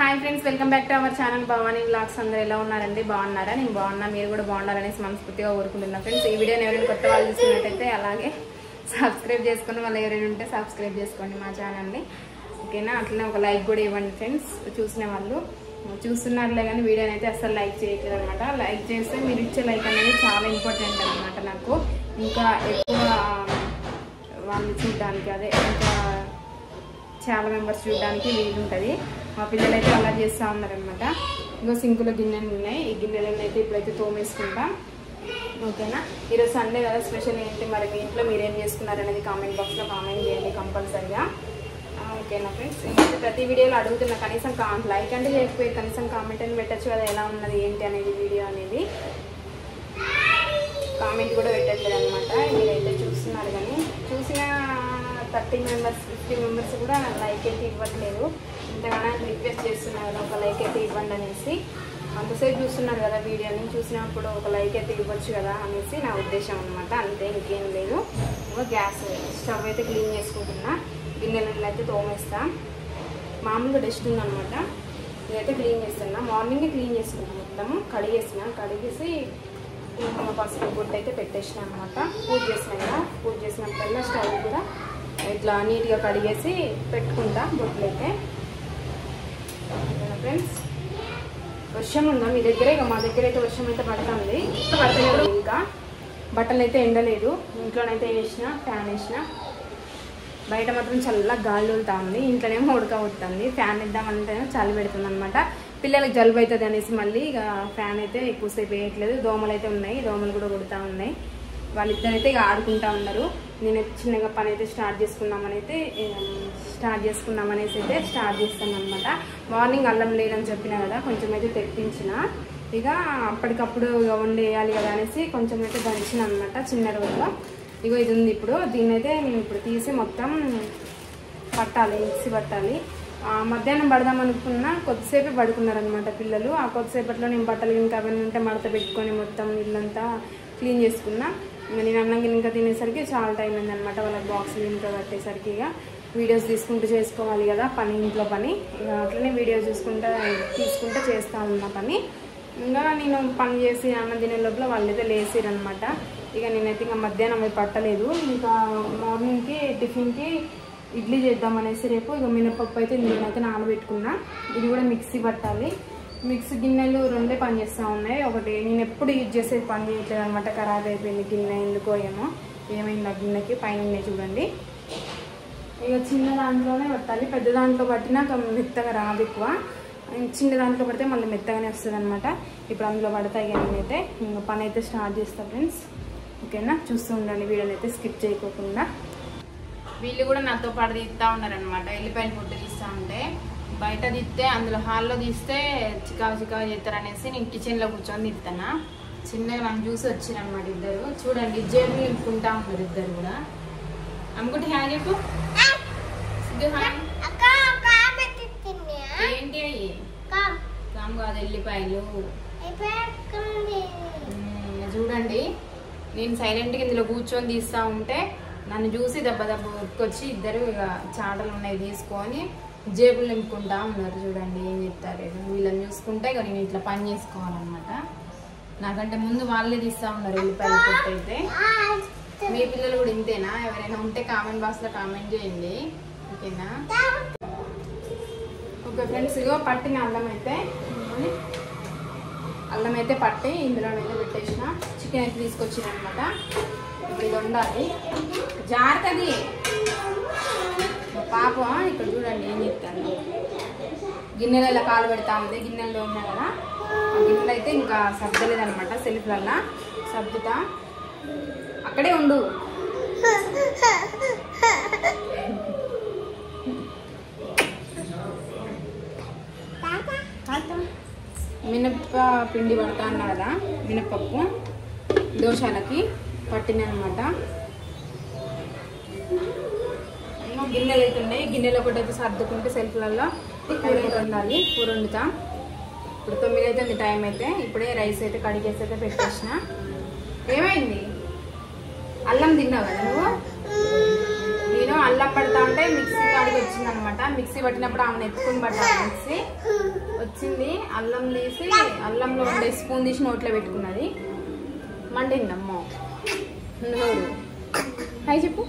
Hi friends, welcome back to our channel Bhavani vlogs. అందరూ ఎలా ఉన్నారండి? బాగున్నారా? నేను బాగున్నా, మీరు కూడా బాగుండాలనేసి మనస్ఫూర్తిగా కోరుకుంటున్నాను. ఫ్రెండ్స్, ఈ వీడియోని ఎవరైనా కొత్త వాళ్ళు చూసినట్టయితే అలాగే సబ్స్క్రైబ్ చేసుకుని వాళ్ళు ఎవరైనా ఉంటే సబ్స్క్రైబ్ చేసుకోండి మా ఛానల్ని, ఓకేనా? అట్లనే ఒక లైక్ కూడా ఇవ్వండి ఫ్రెండ్స్. చూసిన వాళ్ళు చూస్తున్నారులే కానీ వీడియోని అయితే అస్సలు లైక్ చేయట్లేదు అనమాట. లైక్ చేస్తే మీరు ఇచ్చే లైక్ అనేది చాలా ఇంపార్టెంట్ అనమాట నాకు, ఇంకా ఎక్కువ వాళ్ళు చూడడానికి, అదే ఇంకా చాలా మెంబర్స్ చూడడానికి వీలు ఉంటుంది. మా పిల్లలు అయితే అలా చేస్తూ ఉన్నారనమాట. ఇంకో సింకులో గిన్నెలు ఉన్నాయి, ఈ గిన్నెలను అయితే ఇప్పుడైతే తోమేసుకుంటాం, ఓకేనా? ఈరోజు సండే కదా, స్పెషల్ ఏంటి మరి మీ ఇంట్లో మీరేం చేసుకున్నారు అనేది కామెంట్ బాక్స్లో కామెంట్ చేయండి కంపల్సరిగా, ఓకేనా ఫ్రెండ్స్? నేనైతే ప్రతి వీడియోలో అడుగుతున్నా, కనీసం లైక్ అంటే చేయకపోయి కనీసం కామెంట్ అని పెట్టచ్చు కదా, ఎలా ఉన్నది ఏంటి అనేది వీడియో అనేది. కామెంట్ కూడా పెట్టట్లేదు అనమాట. మీరైతే చూస్తున్నారు కానీ చూసిన 30 మెంబర్స్ 50 మెంబర్స్ కూడా లైక్ అయితే ఇవ్వట్లేదు. ఇంతగానో రిక్వెస్ట్ చేస్తున్నారు కదా, ఒక లైక్ అయితే ఇవ్వండి అనేసి. అంతసేపు చూస్తున్నారు కదా వీడియోని, చూసినప్పుడు ఒక లైక్ అయితే ఇవ్వచ్చు కదా అనేసి నా ఉద్దేశం అనమాట, అంతే, ఇంకేం లేదు. ఇంకా గ్యాస్ స్టవ్ అయితే క్లీన్ చేసుకుంటున్నా, గిన్నెలను అయితే తోమేస్తా. మామూలుగా డస్ట్ ఉందనమాట, ఇదైతే క్లీన్ చేస్తున్నా. మార్నింగే క్లీన్ చేసుకున్నాను, మొత్తం కడిగేసి కుంకుమ పసుపు గుడ్డ అయితే పెట్టేసిన అనమాట. పూజ చేసిన కదా, పూజ చేసినప్పుడల్లా స్టవ్ కూడా ఇట్లా నీట్గా కడిగేసి పెట్టుకుంటా బొట్లు అయితే. ఫ్రెండ్స్, వర్షం ఉందా మీ దగ్గర? ఇక మా దగ్గర అయితే వర్షం అయితే పడుతుంది. ఇంకా బట్టలు అయితే ఎండలేదు, ఇంట్లోనైతే వేసిన, ఫ్యాన్ వేసిన. బయట మాత్రం చల్లగా గాలి వెళ్తా ఉంది, ఇంట్లోనేమో ఉడకబడుతుంది. ఫ్యాన్ ఇద్దామంటే చలి పెడుతుంది అనమాట. పిల్లలకి జలుబు అవుతుంది అనేసి మళ్ళీ ఇక ఫ్యాన్ అయితే ఎక్కువసేపు వేయట్లేదు. దోమలు అయితే ఉన్నాయి, దోమలు కూడా కొడుతూ ఉన్నాయి. వాళ్ళిద్దరైతే ఇక ఆడుకుంటూ ఉన్నారు. నేనైతే చిన్నగా పని అయితే స్టార్ట్ చేసుకున్నామనేసి అయితే స్టార్ట్ చేస్తాను అనమాట. మార్నింగ్ అల్లం లేదని చెప్పినా కదా, కొంచెం అయితే తెప్పించిన. ఇక అప్పటికప్పుడు ఇక వండేయాలి కదా అనేసి కొంచెం అయితే దంచిన అనమాట చిన్న రోజులో. ఇగో ఇది ఉంది ఇప్పుడు, దీన్ని అయితే నేను ఇప్పుడు తీసి మొత్తం పట్టాలి, మిక్సీ పట్టాలి. మధ్యాహ్నం పడదాం అనుకున్నా, కొద్దిసేపే పడుకున్నారనమాట పిల్లలు. ఆ కొద్దిసేపట్లో నేను బట్టలు ఇంకా అవన్నీ ఉంటే మడత పెట్టుకొని మొత్తం ఇల్లంతా క్లీన్ చేసుకున్నా. ఇంకా నేను అన్నం ఇంకా తినేసరికి చాలా టైం అయిందనమాట. వాళ్ళకి బాక్సులు ఇంట్లో కట్టేసరికి ఇక వీడియోస్ తీసుకుంటూ చేసుకోవాలి కదా పని, ఇంట్లో పని. ఇక అట్లనే వీడియో తీసుకుంటూ చేస్తూ ఉన్న పని. ఇంకా నేను పని చేసి అన్నం తినే లోపల వాళ్ళైతే లేసిరనమాట. ఇక నేనైతే ఇంకా మధ్యాహ్నం అవి పట్టలేదు. ఇంకా మార్నింగ్కి టిఫిన్కి ఇడ్లీ చేద్దామనేసి రేపు ఇక మినపప్పు అయితే నేనైతే నానబెట్టుకున్నా. ఇది కూడా మిక్సీ పట్టాలి. మిక్సీ గిన్నెలు రెండే పని చేస్తూ ఉన్నాయి. ఒకటి నేను ఎప్పుడు యూజ్ చేసేది పని చేయట్లేదు అనమాట, ఖరాబ్ అయిపోయింది గిన్నె, ఎందుకో ఏమైంది ఆ గిన్నెకి, పైన చూడండి. ఇక చిన్న దాంట్లోనే పట్టాలి, పెద్ద దాంట్లో పట్టినా మెత్తగా రాదు ఎక్కువ. చిన్న దాంట్లో పడితే మళ్ళీ మెత్తగానే వస్తుంది అనమాట. ఇప్పుడు అందులో పడతాయి కానీ నేనైతే ఇంకా పని అయితే స్టార్ట్ చేస్తాను ఫ్రెండ్స్, ఓకేనా? చూస్తూ ఉండండి, వీడియోని అయితే స్కిప్ చేయకోకుండా. వీళ్ళు కూడా నాతో పాటు తీస్తూ ఉన్నారనమాట. ఎల్లిపాయలు పొట్టు తీస్తూ ఉంటే బయట తీస్తే, అందులో హాల్లో తీస్తే చికాకు చేస్తారనేసి నేను కిచెన్లో కూర్చొని తీస్తాను. చిన్నగా నన్ను చూసి వచ్చిరనమాట ఇద్దరు. చూడండి, జేబులు నింపుకుంటా ఉన్నారు ఇద్దరు కూడా. అనుకుంటే హ్యా చెప్పు, ఏంటి అయ్యి? కామ్ కాదు, ఎల్లిపాయలు. చూడండి, నేను సైలెంట్గా ఇందులో కూర్చొని తీస్తూ ఉంటే నన్ను చూసి దెబ్బ ఉట్టుకొచ్చి ఇద్దరు ఇక చాటలు ఉన్నాయి తీసుకొని జేబులు నింపుకుంటా ఉన్నారు. చూడండి ఏం చెప్తారు. వీళ్ళని చూసుకుంటే ఇక నేను ఇట్లా పని చేసుకోవాలన్నమాట. నాకంటే ముందు వాళ్ళే తీస్తూ ఉన్నారు ఎల్లిపాయలు పొట్టు అయితే. మీ పిల్లలు కూడా ఇంతేనా? ఎవరైనా ఉంటే కామెంట్ బాక్స్లో కామెంట్ చేయండి, ఓకేనా? ఓకే ఫ్రెండ్స్, ఇగో పట్టిన అల్లం అయితే పట్టి ఇందులోనైతే పెట్టేసిన. చికెన్ అయితే తీసుకొచ్చిందనమాట. ఇప్పుడు ఇది వండాలి. జాగ్రత్తది పాప. ఇక్కడ చూడండి ఏం చెప్తాను, గిన్నెలు ఇలా కాలు పెడతా ఉంది. గిన్నెల్లో ఉన్నా కదా, ఆ గిన్నెలు అయితే ఇంకా సర్దలేదనమాట. సెల్ఫ్లల్లా సర్దుతా, అక్కడే ఉండు. మినప్ప పిండి పడతా అన్నా కదా, మినప్పప్పు దోశలకి పట్టినమాట. గిన్నెలు అయితే ఉన్నాయి, గిన్నెలో ఒకటి అయితే సర్దుకుంటే సెల్ఫ్లలో కూర అయితే వండాలి. కూర వండుతా. ఇప్పుడు 9 అవుతుంది టైం అయితే. ఇప్పుడే రైస్ అయితే కడిగేసి అయితే పెట్టేసిన. ఏమైంది? అల్లం తిన్నావు కదా నువ్వు? నేను అల్లం కనబడతా అంటే మిక్సీ కాడికి వచ్చింది అనమాట. మిక్సీ పట్టినప్పుడు ఆమెను ఎత్తుకుని పట్టాలి. మిక్సీ వచ్చింది, అల్లం తీసి అల్లంలో ఉండే స్పూన్ తీసి నోట్లో పెట్టుకున్నది. మండిందమ్మో నోరు. హాయ్ చెప్పు.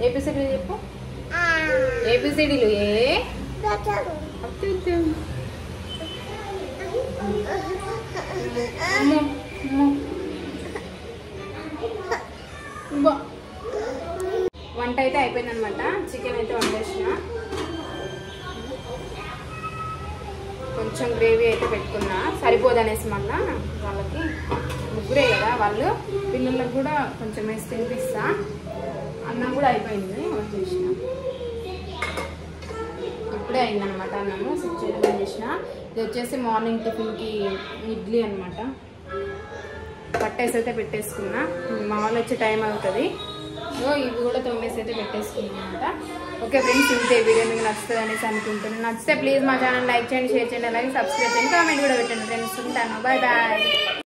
ఏబిసిడీలు చెప్పు. ఏబిసిడీలు ఏ వంట అయితే అయిపోయింది అనమాట. చికెన్ అయితే వండేసిన, కొంచెం గ్రేవీ అయితే పెట్టుకున్నా. సరిపోదనేసి మళ్ళా వాళ్ళకి ముగ్గురే కదా వాళ్ళు, పిల్లలకు కూడా కొంచెం వేసి తినిపిస్తా. అన్నం కూడా అయిపోయింది, వచ్చేసిన ఇప్పుడే అయిందనమాట. అన్నము స్విచ్ చేయడం చేసిన. ఇది వచ్చేసి మార్నింగ్ టిఫిన్కి ఇడ్లీ అనమాట. పట్టేసి అయితే పెట్టేసుకున్నా, మా వాళ్ళు వచ్చే టైం అవుతుంది. ఇవి కూడా తోమేసి అయితే పెట్టేసుకున్నాను అనమాట. ఓకే ఫ్రెండ్స్, ఇంతే వీడియో మీకు నచ్చుతుంది అనేసి అనుకుంటున్నాను. నచ్చితే ప్లీజ్ మా ఛానల్ లైక్ చేయండి, షేర్ చేయండి, అలాగే సబ్స్క్రైబ్ చేయండి, కామెంట్ కూడా పెట్టండి ఫ్రెండ్స్. ఉంటాను, బాయ్ బాయ్.